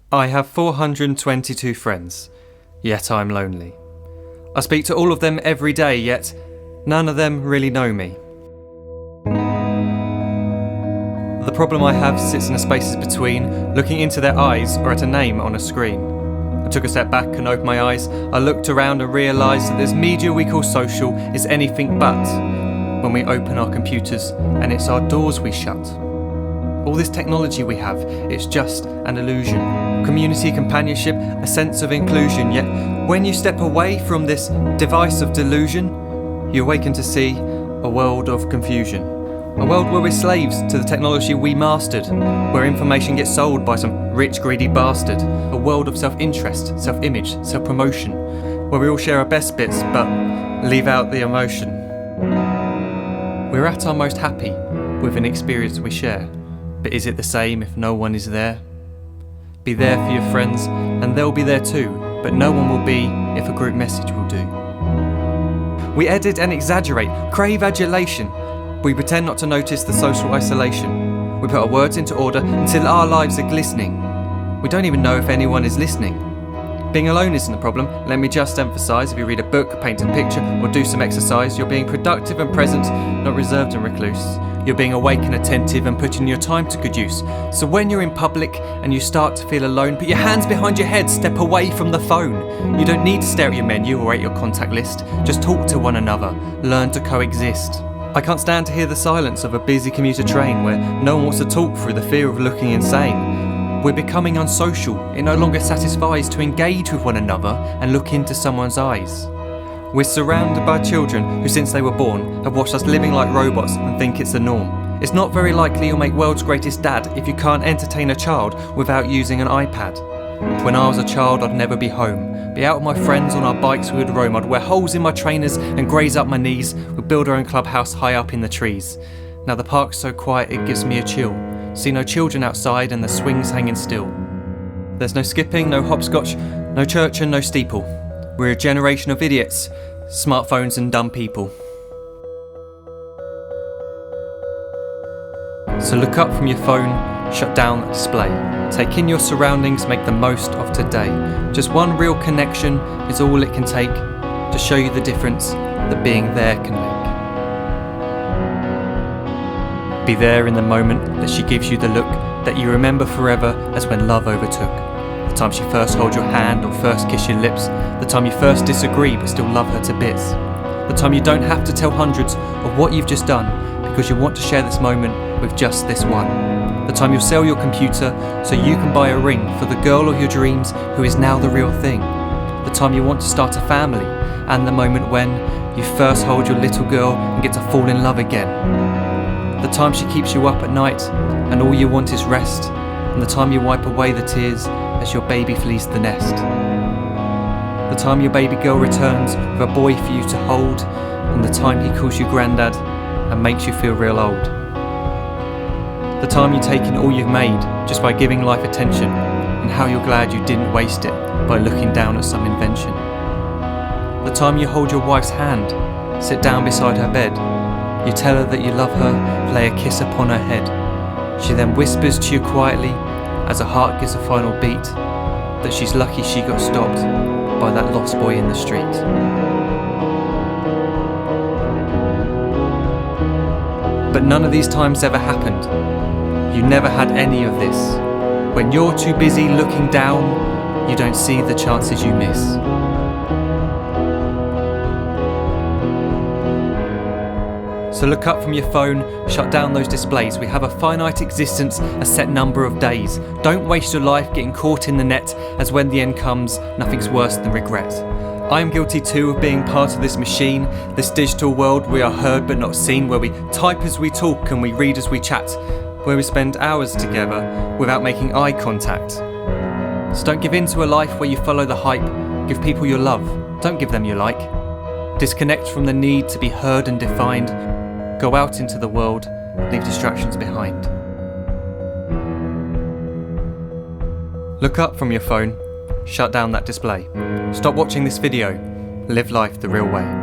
I have 422 friends, yet I'm lonely. I speak to all of them every day, yet none of them really know me. The problem I have sits in the spaces between looking into their eyes or at a name on a screen. I took a step back and opened my eyes. I looked around and realised that this media we call social is anything but when we open our computers and it's our doors we shut. All this technology we have, it's just an illusion. Community, companionship, a sense of inclusion. Yet when you step away from this device of delusion, you awaken to see a world of confusion. A world where we're slaves to the technology we mastered, where information gets sold by some rich, greedy bastard. A world of self-interest, self-image, self-promotion, where we all share our best bits but leave out the emotion. We're at our most happy with an experience we share. But is it the same if no one is there? Be there for your friends and they'll be there too, but no one will be if a group message will do. We edit and exaggerate, crave adulation. We pretend not to notice the social isolation. We put our words into order until our lives are glistening. We don't even know if anyone is listening. Being alone isn't the problem. Let me just emphasise, if you read a book, paint a picture or do some exercise, you're being productive and present, not reserved and recluse. You're being awake and attentive and putting your time to good use. So when you're in public and you start to feel alone, put your hands behind your head, step away from the phone. You don't need to stare at your menu or at your contact list. Just talk to one another, learn to coexist. I can't stand to hear the silence of a busy commuter train where no one wants to talk through the fear of looking insane. We're becoming unsocial. It no longer satisfies to engage with one another and look into someone's eyes. We're surrounded by children who, since they were born, have watched us living like robots and think it's the norm. It's not very likely you'll make world's greatest dad if you can't entertain a child without using an iPad. When I was a child, I'd never be home. Be out with my friends on our bikes we would roam. I'd wear holes in my trainers and graze up my knees. We'd build our own clubhouse high up in the trees. Now the park's so quiet it gives me a chill. See no children outside and the swings hanging still. There's no skipping, no hopscotch, no church and no steeple. We're a generation of idiots, smartphones and dumb people. So look up from your phone, shut down the display. Take in your surroundings, make the most of today. Just one real connection is all it can take to show you the difference that being there can make. Be there in the moment that she gives you the look that you remember forever as when love overtook. The time she first holds your hand or first kiss your lips. The time you first disagree but still love her to bits. The time you don't have to tell hundreds of what you've just done because you want to share this moment with just this one. The time you'll sell your computer so you can buy a ring for the girl of your dreams who is now the real thing. The time you want to start a family and the moment when you first hold your little girl and get to fall in love again. The time she keeps you up at night and all you want is rest, and the time you wipe away the tears as your baby flees the nest. The time your baby girl returns with a boy for you to hold, and the time he calls you granddad and makes you feel real old. The time you take in all you've made just by giving life attention, and how you're glad you didn't waste it by looking down at some invention. The time you hold your wife's hand, sit down beside her bed, you tell her that you love her, lay a kiss upon her head. She then whispers to you quietly, as her heart gives a final beat, that she's lucky she got stopped by that lost boy in the street. But none of these times ever happened. You never had any of this. When you're too busy looking down, you don't see the chances you miss. So look up from your phone, shut down those displays. We have a finite existence, a set number of days. Don't waste your life getting caught in the net, as when the end comes, nothing's worse than regret. I am guilty too of being part of this machine, this digital world we are heard but not seen, where we type as we talk and we read as we chat, where we spend hours together without making eye contact. So don't give in to a life where you follow the hype. Give people your love, don't give them your like. Disconnect from the need to be heard and defined. Go out into the world, leave distractions behind. Look up from your phone, shut down that display. Stop watching this video, live life the real way.